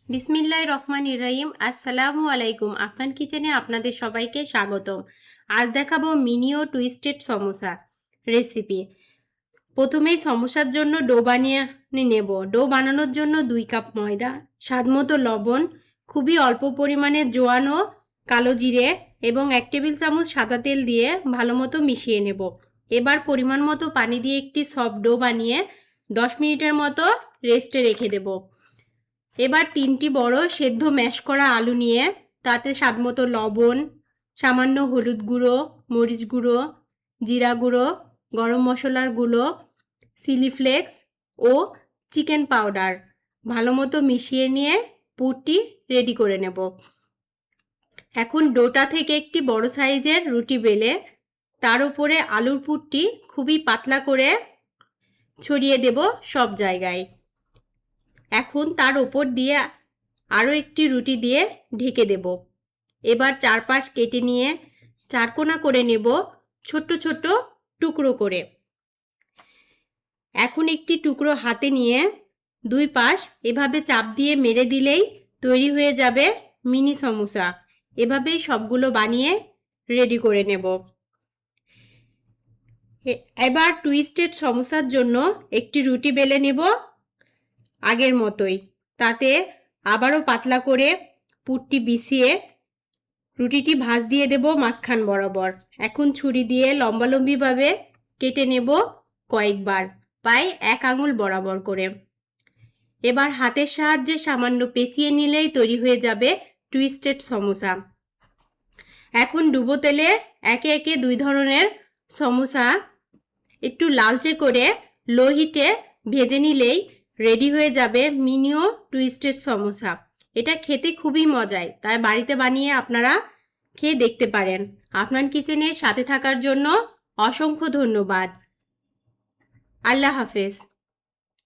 বিসমিল্লাহির রহমানির রহিম। আসসালামু আলাইকুম। আফনান কিচেনে আপনাদের সবাইকে স্বাগতম। আজ দেখাবো মিনি ও টুইস্টেড সমোসা রেসিপি। প্রথমেই সমোসার জন্য ডো বানিয়ে নেব। ডো বানানোর জন্য 2 কাপ ময়দা, স্বাদমতো লবণ, খুবই অল্প পরিমাণে জোয়ান ও কালো জিরে এবং 1 টেবিল চামচ সাদা তেল দিয়ে ভালো মতো মিশিয়ে নেব। এবার পরিমাণ মতো পানি দিয়ে একটি সফট ডো বানিয়ে 10 মিনিটের মতো রেস্টে রেখে দেব। এবার 3টি বড় সেদ্ধ ম্যাশ করা আলু নিয়ে তাতে স্বাদমতো লবণ, সামান্য হলুদ গুঁড়ো, মরিচ গুঁড়ো, জিরা গুঁড়ো, গরম মশলার গুঁড়ো, চিলি ফ্লেক্স ও চিকেন পাউডার ভালো মতো মিশিয়ে নিয়ে পুরটি রেডি করে নেব। এখন ডোটা থেকে একটি বড় সাইজের রুটি বেলে তার উপরে আলুর পুরটি খুবই পাতলা করে ছড়িয়ে দেব সব জায়গায়। এখন তার উপর দিয়ে আরও একটি রুটি দিয়ে ঢেকে দেব। এবার চারপাশ কেটে নিয়ে চারকোনা করে নেব ছোট্ট ছোট্ট টুকরো করে। এখন একটি টুকরো হাতে নিয়ে 2 পাশ এভাবে চাপ দিয়ে মেরে দিলেই তৈরি হয়ে যাবে মিনি সমোসা। এভাবেই সবগুলো বানিয়ে রেডি করে নেব। এবার টুইস্টেড সমোসার জন্য একটি রুটি বেলে নেব আগের মতোই। তাতে আবারও পাতলা করে পুরটি বিছিয়ে রুটিটি ভাঁজ দিয়ে দেব মাঝখান বরাবর। এখন ছুরি দিয়ে লম্বালম্বিভাবে কেটে নেব কয়েকবার, প্রায় 1 আঙুল বরাবর করে। এবার হাতের সাহায্যে সামান্য পেঁচিয়ে নিলেই তৈরি হয়ে যাবে টুইস্টেড সমোসা। এখন ডুবো তেলে একে একে 2 ধরনের সমোসা একটু লালচে করে লো হিটে ভেজে নিলেই রেডি হয়ে যাবে মিনি ও টুইস্টেড সমোসা। এটা খেতে খুবই মজার, তাই বাড়িতে বানিয়ে আপনারা খেয়ে দেখতে পারেন। আফনান কিচেনের সাথে থাকার জন্য অসংখ্য ধন্যবাদ। আল্লাহ হাফেজ।